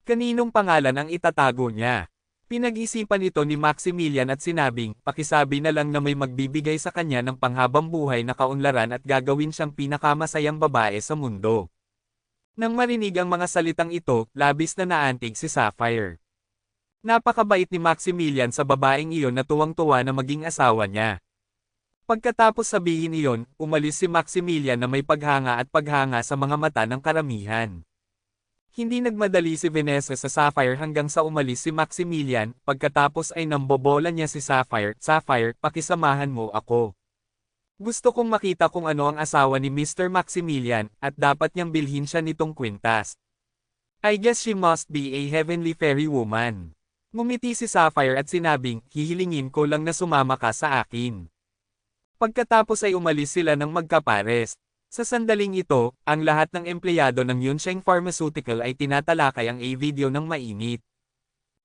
Kaninong pangalan ang itatago niya? Pinag-isipan ito ni Maximilian at sinabing, pakisabi na lang na may magbibigay sa kanya ng panghabang buhay na kaunlaran at gagawin siyang pinakamasayang babae sa mundo. Nang marinig ang mga salitang ito, labis na naantig si Sapphire. Napakabait ni Maximilian sa babaeng iyon na tuwang-tuwa na maging asawa niya. Pagkatapos sabihin iyon, umalis si Maximilian na may paghanga at paghanga sa mga mata ng karamihan. Hindi nagmadali si Vanessa sa Sapphire hanggang sa umalis si Maximilian, pagkatapos ay nambobola niya si Sapphire, "Sapphire, pakisamahan mo ako. Gusto kong makita kung ano ang asawa ni Mr. Maximilian, at dapat niyang bilhin siya nitong kwintas. I guess she must be a heavenly fairy woman." Ngumiti si Sapphire at sinabing, "Hihilingin ko lang na sumama ka sa akin." Pagkatapos ay umalis sila ng magkapares. Sa sandaling ito, ang lahat ng empleyado ng Yunsheng Pharmaceutical ay tinatalakay ang video ng mainit.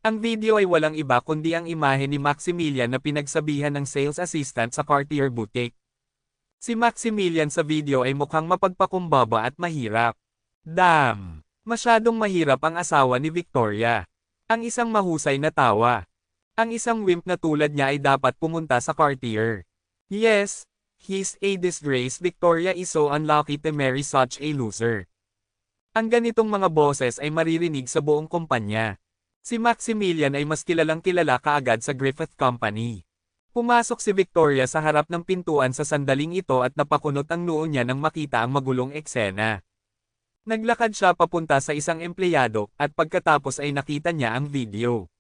Ang video ay walang iba kundi ang imahe ni Maximilian na pinagsabihan ng sales assistant sa Cartier Boutique. Si Maximilian sa video ay mukhang mapagpakumbaba at mahirap. Damn! Masyadong mahirap ang asawa ni Victoria. Ang isang mahusay na tawa. Ang isang wimp na tulad niya ay dapat pumunta sa Cartier. Yes! He's a disgrace. Victoria is so unlucky to marry such a loser. Ang ganitong mga boses ay maririnig sa buong kumpanya. Si Maximilian ay mas kilalang kilala kaagad sa Griffith Company. Pumasok si Victoria sa harap ng pintuan sa sandaling ito at napakunot ang noo niya nang makita ang magulong eksena. Naglakad siya papunta sa isang empleyado, at pagkatapos ay nakita niya ang video.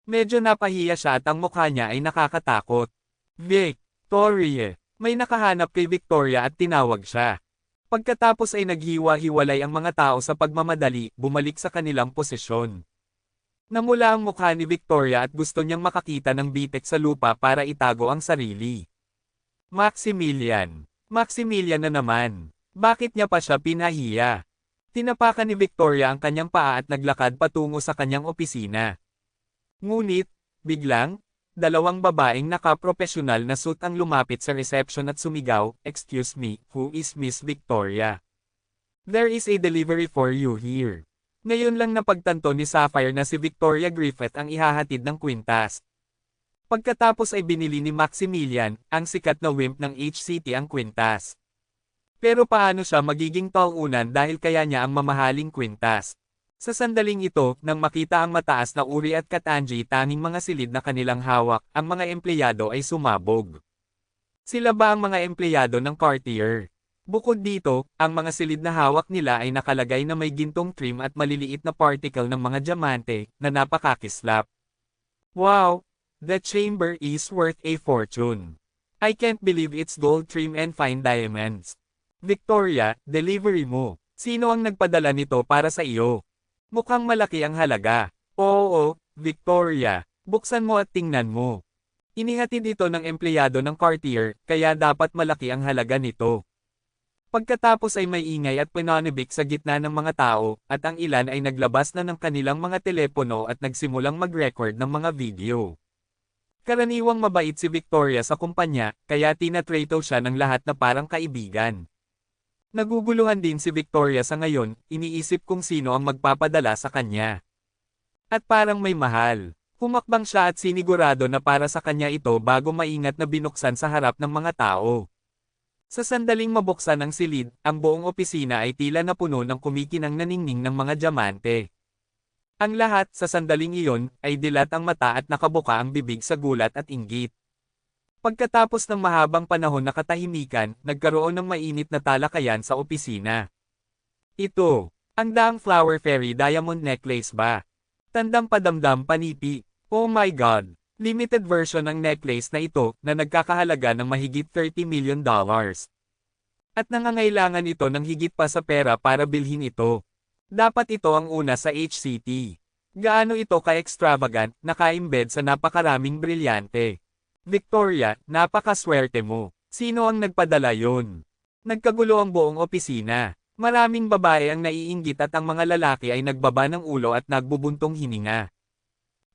Medyo napahiya siya at ang mukha niya ay nakakatakot. Victoria! May nakahanap kay Victoria at tinawag siya. Pagkatapos ay naghiwa-hiwalay ang mga tao sa pagmamadali, bumalik sa kanilang posisyon. Namula ang mukha ni Victoria at gusto niyang makakita ng bitek sa lupa para itago ang sarili. Maximilian. Maximilian na naman. Bakit niya pa siya pinahiya? Tinapakan ni Victoria ang kanyang paa at naglakad patungo sa kanyang opisina. Ngunit, biglang, dalawang babaeng nakapropesyonal na suit ang lumapit sa reception at sumigaw, "Excuse me, who is Miss Victoria? There is a delivery for you here." Ngayon lang napagtanto ni Sapphire na si Victoria Griffith ang ihahatid ng kwintas. Pagkatapos ay binili ni Maximilian, ang sikat na wimp ng HCT ang kwintas. Pero paano siya magiging taunan dahil kaya niya ang mamahaling kwintas? Sa sandaling ito, nang makita ang mataas na uri at katanji tanging mga silid na kanilang hawak, ang mga empleyado ay sumabog. Sila ba ang mga empleyado ng Cartier? Bukod dito, ang mga silid na hawak nila ay nakalagay na may gintong trim at maliliit na particle ng mga diamante, na napakakislap. Wow! The chamber is worth a fortune. I can't believe it's gold trim and fine diamonds. Victoria, delivery mo. Sino ang nagpadala nito para sa iyo? Mukhang malaki ang halaga. Oo, Victoria. Buksan mo at tingnan mo. Inihatid ito ng empleyado ng Cartier, kaya dapat malaki ang halaga nito. Pagkatapos ay may ingay at pananabik sa gitna ng mga tao, at ang ilan ay naglabas na ng kanilang mga telepono at nagsimulang mag-record ng mga video. Karaniwang mabait si Victoria sa kumpanya, kaya tinatrato siya ng lahat na parang kaibigan. Naguguluhan din si Victoria sa ngayon, iniisip kung sino ang magpapadala sa kanya. At parang may mahal. Humakbang siya at sinigurado na para sa kanya ito bago maingat na binuksan sa harap ng mga tao. Sa sandaling mabuksan ang silid, ang buong opisina ay tila napuno ng kumikinang naningning ng mga diamante. Ang lahat sa sandaling iyon ay dilat ang mata at nakabuka ang bibig sa gulat at inggit. Pagkatapos ng mahabang panahon na katahimikan, nagkaroon ng mainit na talakayan sa opisina. Ito, ang daang Flower Fairy Diamond Necklace ba? Tandang padamdam panipi. Oh my God! Limited version ng necklace na ito na nagkakahalaga ng mahigit $30 million. At nangangailangan ito ng higit pa sa pera para bilhin ito. Dapat ito ang una sa HCT. Gaano ito ka-extravagant, naka-embed sa napakaraming brilyante. Victoria, napakaswerte mo. Sino ang nagpadala yon? Nagkagulo ang buong opisina. Maraming babae ang naiinggit at ang mga lalaki ay nagbaba ng ulo at nagbubuntong hininga.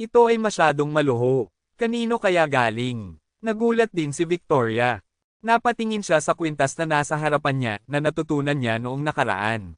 Ito ay masyadong maluho. Kanino kaya galing? Nagulat din si Victoria. Napatingin siya sa kwintas na nasa harapan niya na natutunan niya noong nakaraan.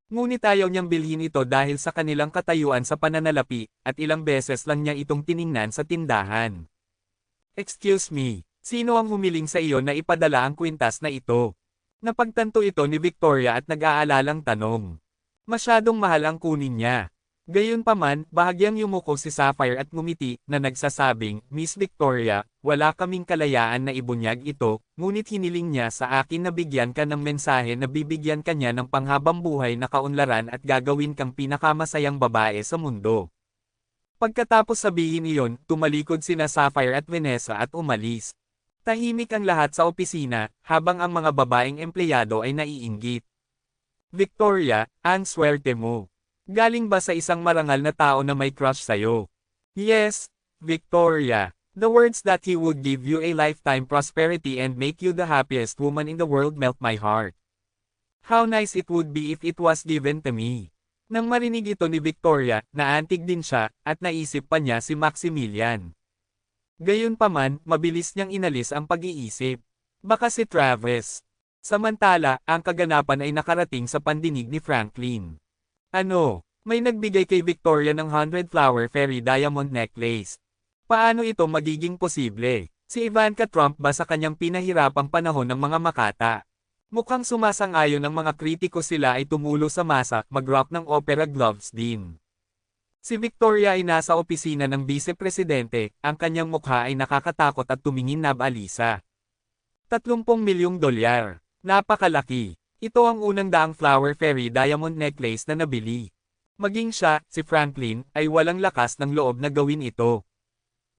Ngunit ayaw niyang bilhin ito dahil sa kanilang katayuan sa pananalapi, at ilang beses lang niya itong tiningnan sa tindahan. Excuse me, sino ang humiling sa iyo na ipadala ang kwintas na ito? Napagtanto ito ni Victoria at nag-aalalang tanong. Masyadong mahal ang kunin niya. Gayunpaman, bahagyang yumuko si Sapphire at ngumiti, na nagsasabing, Miss Victoria, wala kaming kalayaan na ibunyag ito, ngunit hiniling niya sa akin na bigyan ka ng mensahe na bibigyan ka niya ng panghabang buhay na kaunlaran at gagawin kang pinakamasayang babae sa mundo. Pagkatapos sabihin iyon, tumalikod sina Sapphire at Vanessa at umalis. Tahimik ang lahat sa opisina, habang ang mga babaeng empleyado ay naiinggit. Victoria, ang swerte mo. Galing ba sa isang marangal na tao na may crush sa'yo? Yes, Victoria. The words that he would give you a lifetime prosperity and make you the happiest woman in the world melt my heart. How nice it would be if it was given to me. Nang marinig ito ni Victoria, naantig din siya, at naisip pa niya si Maximilian. Gayunpaman, mabilis niyang inalis ang pag-iisip. Baka si Travis. Samantala, ang kaganapan ay nakarating sa pandinig ni Franklin. Ano? May nagbigay kay Victoria ng 100-flower fairy diamond necklace. Paano ito magiging posible? Si Ivanka Trump ba sa kanyang pinahirapang panahon ng mga makata? Mukhang sumasang-ayon ng mga kritiko sila ay tumulo sa masa, mag-rock ng opera gloves din. Si Victoria ay nasa opisina ng vice-presidente, ang kanyang mukha ay nakakatakot at tumingin na balisa. 30 milyong dolyar. Napakalaki. Ito ang unang daang flower fairy diamond necklace na nabili. Maging siya, si Franklin, ay walang lakas ng loob na gawin ito.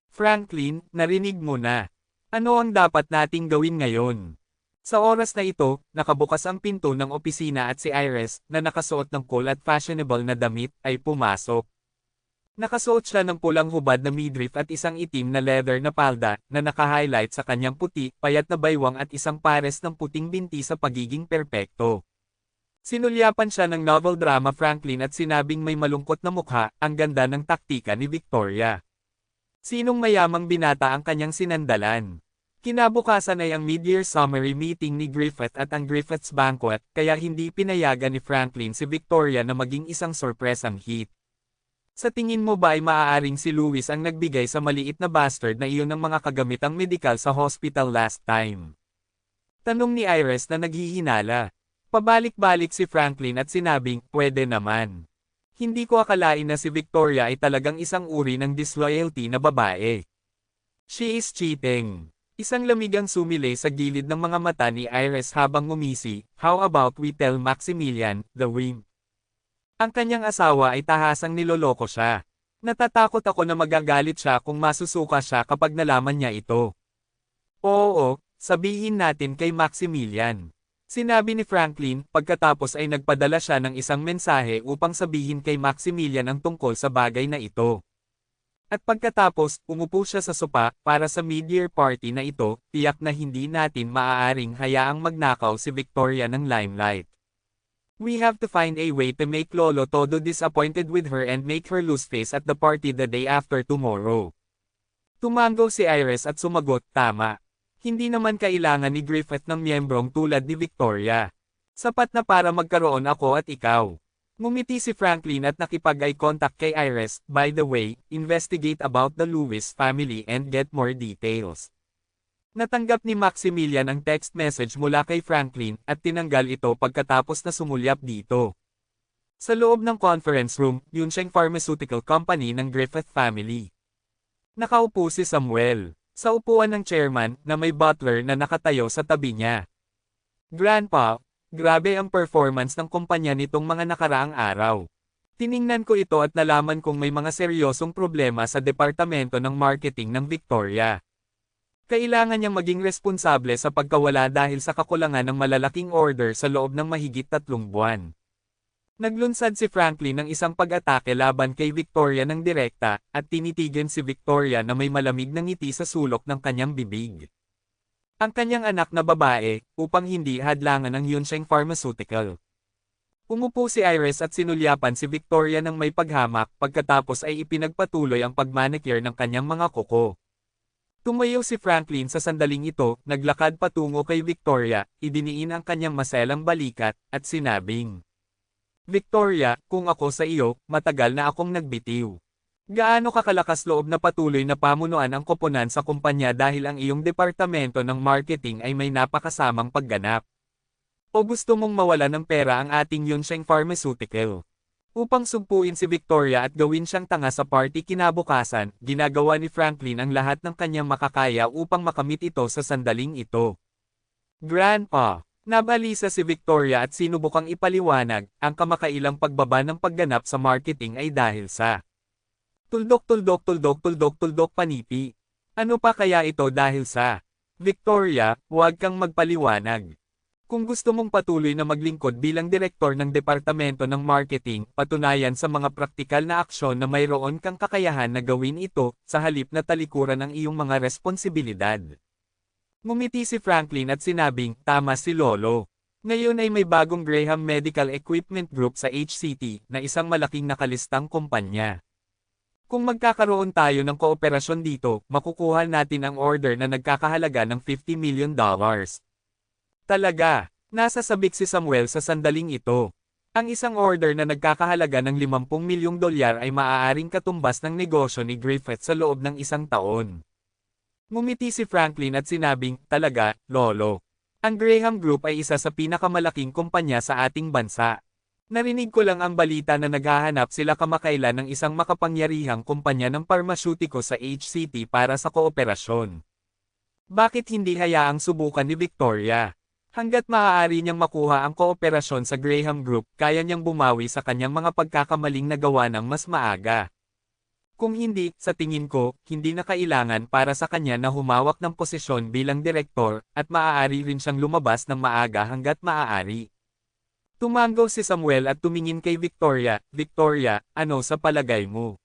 Franklin, narinig mo na. Ano ang dapat nating gawin ngayon? Sa oras na ito, nakabukas ang pinto ng opisina at si Iris, na nakasuot ng cool at fashionable na damit, ay pumasok. Nakasuot siya ng pulang hubad na midriff at isang itim na leather na palda, na naka-highlight sa kanyang puti, payat na baywang at isang pares ng puting binti sa pagiging perpekto. Sinulyapan siya ng novel drama Franklin at sinabing may malungkot na mukha, ang ganda ng taktika ni Victoria. Sinong mayamang binata ang kanyang sinandalan? Kinabukasan ay ang mid-year summary meeting ni Griffith at ang Griffith's banquet, kaya hindi pinayagan ni Franklin si Victoria na maging isang sorpresang hit. Sa tingin mo ba ay maaaring si Louis ang nagbigay sa maliit na bastard na iyon ng mga kagamitang medikal sa hospital last time? Tanong ni Iris na naghihinala. Pabalik-balik si Franklin at sinabing, pwede naman. Hindi ko akalain na si Victoria ay talagang isang uri ng disloyalty na babae. She is cheating. Isang lamigang sumilay sa gilid ng mga mata ni Iris habang ngumisi, how about we tell Maximilian, the wimp? Ang kanyang asawa ay tahasang niloloko siya. Natatakot ako na magagalit siya kung masusuka siya kapag nalaman niya ito. Oo, sabihin natin kay Maximilian. Sinabi ni Franklin, pagkatapos ay nagpadala siya ng isang mensahe upang sabihin kay Maximilian ang tungkol sa bagay na ito. At pagkatapos, umupo siya sa sopa, para sa mid-year party na ito, tiyak na hindi natin maaaring hayaang magnakaw si Victoria ng limelight. We have to find a way to make Lolo Todo disappointed with her and make her lose face at the party the day after tomorrow. Tumango si Iris at sumagot, tama. Hindi naman kailangan ni Griffith ng miyembrong tulad ni Victoria. Sapat na para magkaroon ako at ikaw. Ngumiti si Franklin at nakipag-eye contact kay Iris, by the way, investigate about the Lewis family and get more details. Natanggap ni Maximilian ang text message mula kay Franklin, at tinanggal ito pagkatapos na sumulyap dito. Sa loob ng conference room, Yunsheng Pharmaceutical Company ng Griffith family. Nakaupo si Samuel, sa upuan ng chairman, na may butler na nakatayo sa tabi niya. Grandpa, grabe ang performance ng kumpanya nitong mga nakaraang araw. Tiningnan ko ito at nalaman kong may mga seryosong problema sa departamento ng marketing ng Victoria. Kailangan niyang maging responsable sa pagkawala dahil sa kakulangan ng malalaking order sa loob ng mahigit 3 buwan. Naglunsad si Franklin ng isang pag-atake laban kay Victoria ng direkta, at tinitigan si Victoria na may malamig na ngiti sa sulok ng kanyang bibig. Ang kanyang anak na babae, upang hindi hadlangan ng Yunsheng Pharmaceutical. Umupo si Iris at sinulyapan si Victoria ng may paghamak, pagkatapos ay ipinagpatuloy ang pagmanicure ng kanyang mga kuko. Tumayo si Franklin sa sandaling ito, naglakad patungo kay Victoria, idiniin ang kanyang maselang balikat, at sinabing, Victoria, kung ako sa iyo, matagal na akong nagbitiw. Gaano ka kalakas loob na patuloy na pamunuan ang koponan sa kumpanya dahil ang iyong departamento ng marketing ay may napakasamang pagganap? O gusto mong mawala ng pera ang ating Yunsheng Pharmaceutical? Upang sugpuin si Victoria at gawin siyang tanga sa party kinabukasan, ginagawa ni Franklin ang lahat ng kanyang makakaya upang makamit ito sa sandaling ito. Grandpa, nabalisa si Victoria at sinubukang ipaliwanag, ang kamakailang pagbaba ng pagganap sa marketing ay dahil sa tuldok panipi. Ano pa kaya ito dahil sa? Victoria, huwag kang magpaliwanag. Kung gusto mong patuloy na maglingkod bilang direktor ng departamento ng marketing, patunayan sa mga praktikal na aksyon na mayroon kang kakayahan na gawin ito, sa halip na talikuran ang iyong mga responsibilidad. Ngumiti si Franklin at sinabing, tama si Lolo. Ngayon ay may bagong Graham Medical Equipment Group sa HCT, na isang malaking nakalistang kumpanya. Kung magkakaroon tayo ng kooperasyon dito, makukuha natin ang order na nagkakahalaga ng $50 million. Talaga, nasa sabik si Samuel sa sandaling ito. Ang isang order na nagkakahalaga ng $50 milyong ay maaaring katumbas ng negosyo ni Griffith sa loob ng isang taon. Ngumiti si Franklin at sinabing, talaga, Lolo. Ang Graham Group ay isa sa pinakamalaking kumpanya sa ating bansa. Narinig ko lang ang balita na naghahanap sila kamakailan ng isang makapangyarihang kumpanya ng parmasyutiko sa HCT para sa kooperasyon. Bakit hindi hayaang subukan ni Victoria? Hanggat maaari niyang makuha ang kooperasyon sa Graham Group, kaya niyang bumawi sa kanyang mga pagkakamaling nagawa ng mas maaga. Kung hindi, sa tingin ko, hindi na kailangan para sa kanya na humawak ng posisyon bilang direktor, at maaari rin siyang lumabas ng maaga hanggat maaari. Tumango si Samuel at tumingin kay Victoria, Victoria, ano sa palagay mo?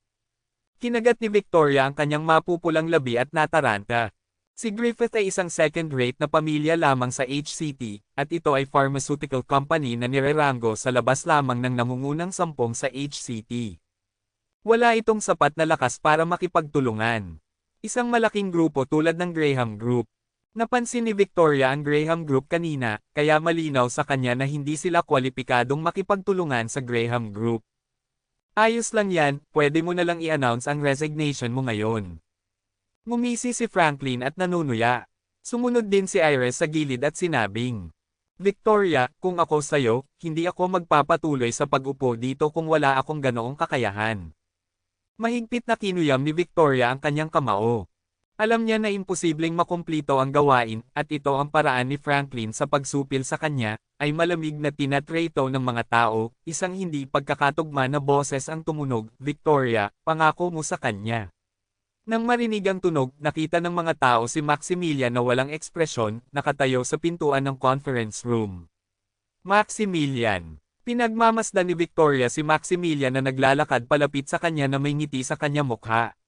Kinagat ni Victoria ang kanyang mapupulang labi at nataranta. Si Griffith ay isang second-rate na pamilya lamang sa HCT, at ito ay pharmaceutical company na nireranggo sa labas lamang ng nangungunang 10 sa HCT. Wala itong sapat na lakas para makipagtulungan. Isang malaking grupo tulad ng Graham Group. Napansin ni Victoria ang Graham Group kanina, kaya malinaw sa kanya na hindi sila kwalipikadong makipagtulungan sa Graham Group. Ayos lang yan, pwede mo na lang i-announce ang resignation mo ngayon. Ngumisi si Franklin at nanunuya. Sumunod din si Iris sa gilid at sinabing, Victoria, kung ako sayo, hindi ako magpapatuloy sa pag-upo dito kung wala akong ganoong kakayahan. Mahigpit na kinuyam ni Victoria ang kanyang kamao. Alam niya na imposibleng makumplito ang gawain, at ito ang paraan ni Franklin sa pagsupil sa kanya, ay malamig na tinatreto ng mga tao, isang hindi pagkakatugma na boses ang tumunog, Victoria, pangako mo sa kanya. Nang marinig ang tunog, nakita ng mga tao si Maximilian na walang ekspresyon, nakatayo sa pintuan ng conference room. Maximilian. Pinagmamasdan ni Victoria si Maximilian na naglalakad palapit sa kanya na may ngiti sa kanyang mukha.